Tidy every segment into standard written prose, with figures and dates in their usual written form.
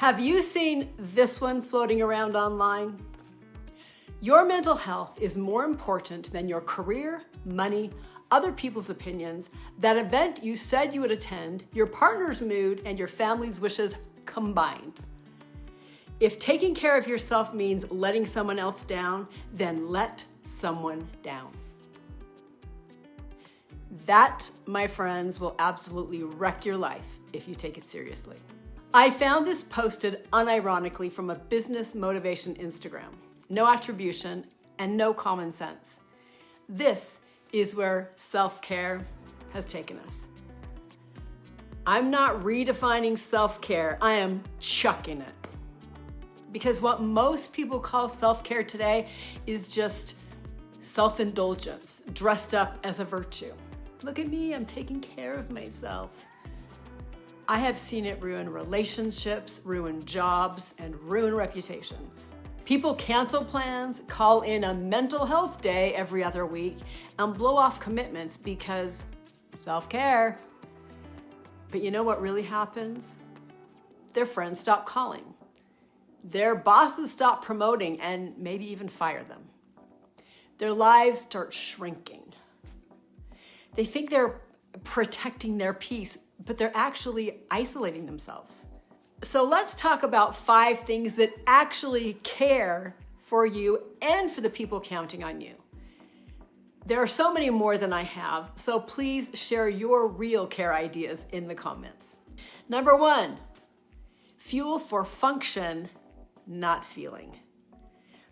Have you seen this one floating around online? Your mental health is more important than your career, money, other people's opinions, that event you said you would attend, your partner's mood, and your family's wishes combined. If taking care of yourself means letting someone else down, then let someone down. That, my friends, will absolutely wreck your life if you take it seriously. I found this posted unironically from a business motivation Instagram. No attribution and no common sense. This is where self-care has taken us. I'm not redefining self-care, I am chucking it. Because what most people call self-care today is just self-indulgence, dressed up as a virtue. Look at me, I'm taking care of myself. I have seen it ruin relationships, ruin jobs, and ruin reputations. People cancel plans, call in a mental health day every other week, and blow off commitments because self-care. But you know what really happens? Their friends stop calling. Their bosses stop promoting and maybe even fire them. Their lives start shrinking. They think they're protecting their peace, but they're actually isolating themselves. So let's talk about 5 things that actually care for you and for the people counting on you. There are so many more than I have, so please share your real care ideas in the comments. Number 1, fuel for function, not feeling.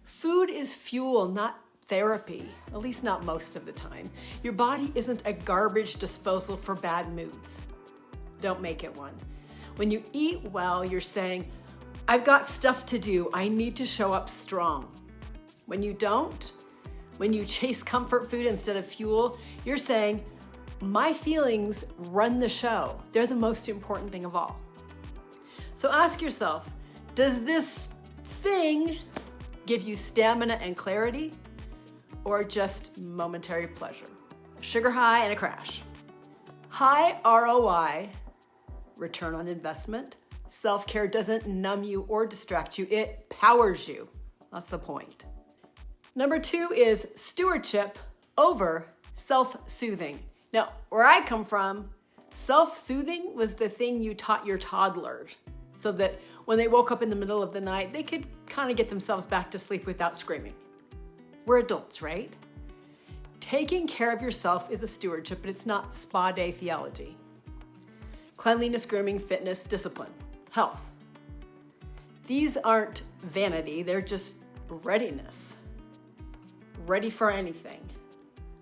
Food is fuel, not therapy, at least not most of the time. Your body isn't a garbage disposal for bad moods. Don't make it one. When you eat well, you're saying, I've got stuff to do. I need to show up strong. When you don't, when you chase comfort food instead of fuel, you're saying, my feelings run the show. They're the most important thing of all. So ask yourself, does this thing give you stamina and clarity, or just momentary pleasure? Sugar high and a crash. High ROI, return on investment. Self-care doesn't numb you or distract you, it powers you. That's the point. Number 2 is stewardship over self-soothing. Now, where I come from, self-soothing was the thing you taught your toddlers so that when they woke up in the middle of the night, they could kind of get themselves back to sleep without screaming. We're adults, right? Taking care of yourself is a stewardship, but it's not spa day theology. Cleanliness, grooming, fitness, discipline, health. These aren't vanity, they're just readiness. Ready for anything.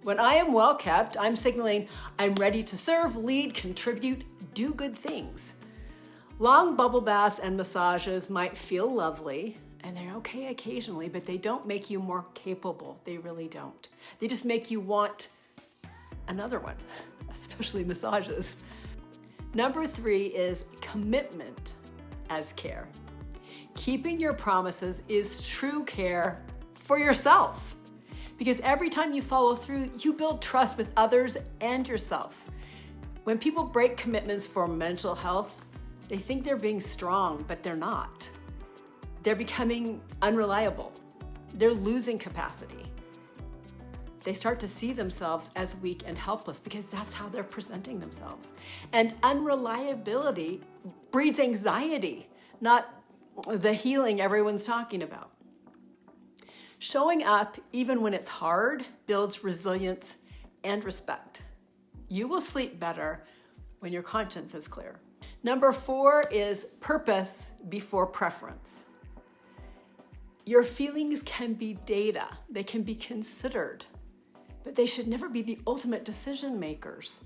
When I am well kept, I'm signaling I'm ready to serve, lead, contribute, do good things. Long bubble baths and massages might feel lovely, and they're okay occasionally, but they don't make you more capable. They really don't. They just make you want another one, especially massages. Number 3 is commitment as care. Keeping your promises is true care for yourself. Because every time you follow through, you build trust with others and yourself. When people break commitments for mental health, they think they're being strong, but they're not. They're becoming unreliable. They're losing capacity. They start to see themselves as weak and helpless because that's how they're presenting themselves. And unreliability breeds anxiety, not the healing everyone's talking about. Showing up, even when it's hard, builds resilience and respect. You will sleep better when your conscience is clear. Number 4 is purpose before preference. Your feelings can be data. They can be considered, but they should never be the ultimate decision makers.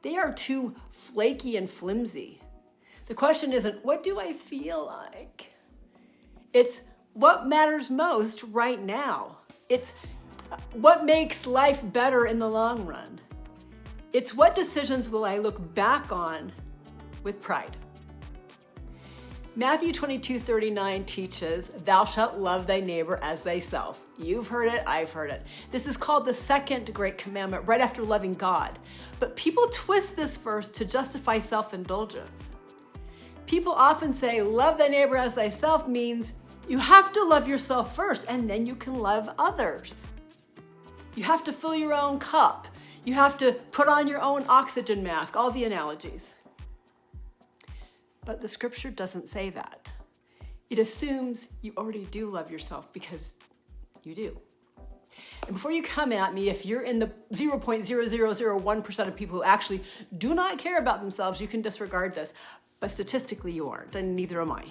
They are too flaky and flimsy. The question isn't, what do I feel like? It's what matters most right now. It's what makes life better in the long run. It's what decisions will I look back on with pride. Matthew 22:39 teaches, thou shalt love thy neighbor as thyself. You've heard it, I've heard it. This is called the second great commandment, right after loving God. But people twist this verse to justify self-indulgence. People often say, love thy neighbor as thyself means you have to love yourself first and then you can love others. You have to fill your own cup. You have to put on your own oxygen mask, all the analogies. But the scripture doesn't say that. It assumes you already do love yourself because you do. And before you come at me, if you're in the 0.0001% of people who actually do not care about themselves, you can disregard this. But statistically, you aren't, and neither am I.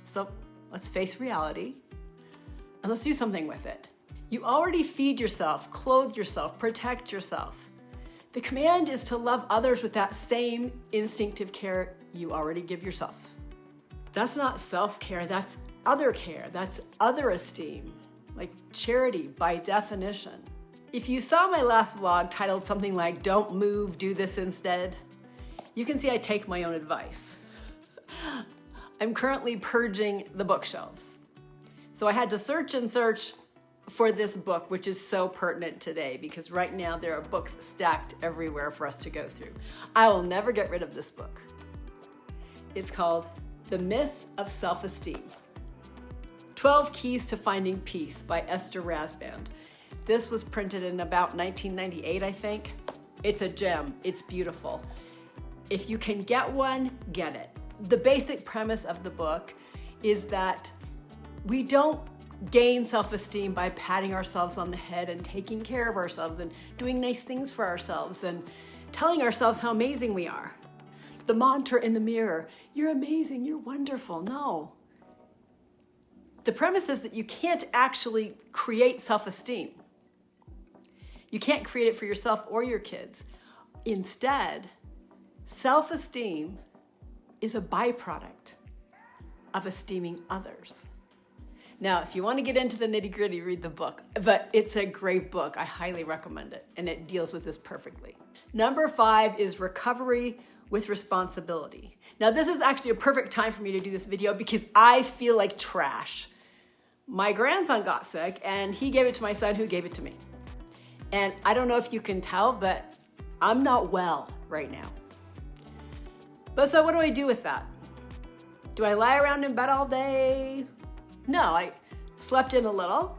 So let's face reality, and let's do something with it. You already feed yourself, clothe yourself, protect yourself. The command is to love others with that same instinctive care you already give yourself. That's not self-care, that's other care, that's other esteem, like charity by definition. If you saw my last vlog titled something like, "Don't move, do this instead," you can see I take my own advice. I'm currently purging the bookshelves. So I had to search and search for this book, which is so pertinent today because right now there are books stacked everywhere for us to go through. I will never get rid of this book. It's called The Myth of Self-Esteem. 12 Keys to Finding Peace by Esther Rasband. This was printed in about 1998, I think. It's a gem. It's beautiful. If you can get one, get it. The basic premise of the book is that we don't gain self-esteem by patting ourselves on the head and taking care of ourselves and doing nice things for ourselves and telling ourselves how amazing we are. The mantra in the mirror, "You're amazing, you're wonderful." No. The premise is that you can't actually create self-esteem. You can't create it for yourself or your kids. Instead, self-esteem is a byproduct of esteeming others. Now, if you want to get into the nitty-gritty, read the book, but it's a great book. I highly recommend it, and it deals with this perfectly. Number 5 is recovery with responsibility. Now, this is actually a perfect time for me to do this video because I feel like trash. My grandson got sick, and he gave it to my son, who gave it to me. And I don't know if you can tell, but I'm not well right now. But so what do I do with that? Do I lie around in bed all day? No, I slept in a little,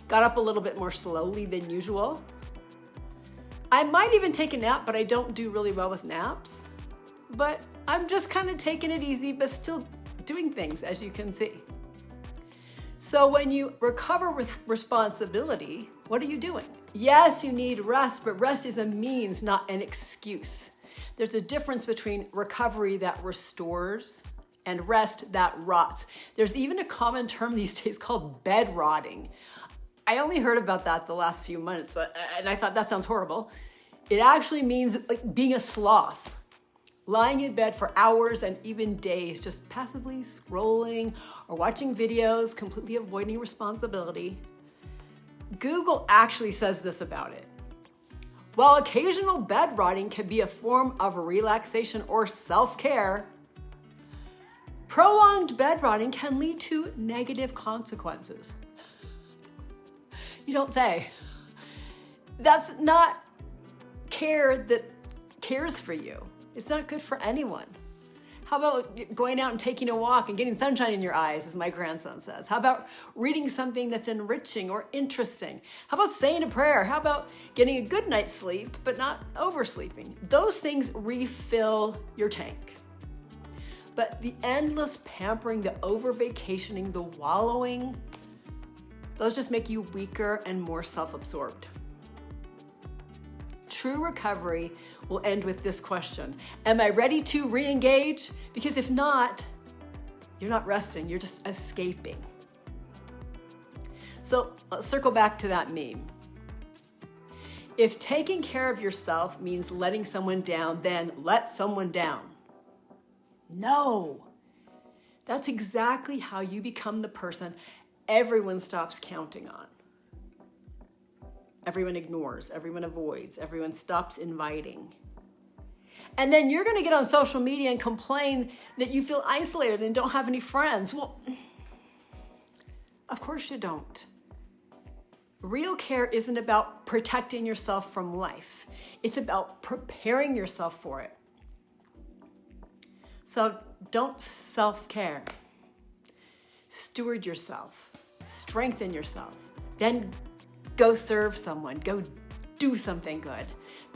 got up a little bit more slowly than usual. I might even take a nap, but I don't do really well with naps. But I'm just kind of taking it easy, but still doing things, as you can see. So when you recover with responsibility, what are you doing? Yes, you need rest, but rest is a means, not an excuse. There's a difference between recovery that restores and rest that rots. There's even a common term these days called bed rotting. I only heard about that the last few months, and I thought that sounds horrible. It actually means like being a sloth, lying in bed for hours and even days, just passively scrolling or watching videos, completely avoiding responsibility. Google actually says this about it. While occasional bed rotting can be a form of relaxation or self-care, prolonged bed rotting can lead to negative consequences. You don't say. That's not care that cares for you. It's not good for anyone. How about going out and taking a walk and getting sunshine in your eyes, as my grandson says? How about reading something that's enriching or interesting? How about saying a prayer? How about getting a good night's sleep, but not oversleeping? Those things refill your tank. But the endless pampering, the over-vacationing, the wallowing, those just make you weaker and more self-absorbed. True recovery will end with this question: am I ready to re-engage? Because if not, you're not resting, you're just escaping. So let's circle back to that meme. If taking care of yourself means letting someone down, then let someone down. No, that's exactly how you become the person everyone stops counting on. Everyone ignores, everyone avoids, everyone stops inviting. And then you're going to get on social media and complain that you feel isolated and don't have any friends. Well, of course you don't. Real care isn't about protecting yourself from life. It's about preparing yourself for it. So don't self-care. Steward yourself, strengthen yourself, then go serve someone, go do something good.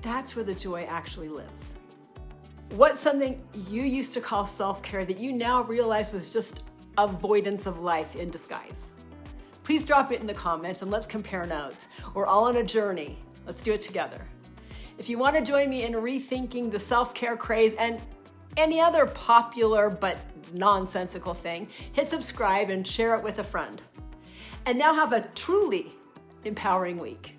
That's where the joy actually lives. What's something you used to call self-care that you now realize was just avoidance of life in disguise? Please drop it in the comments and let's compare notes. We're all on a journey. Let's do it together. If you want to join me in rethinking the self-care craze and any other popular but nonsensical thing, hit subscribe and share it with a friend. And now have a truly empowering week.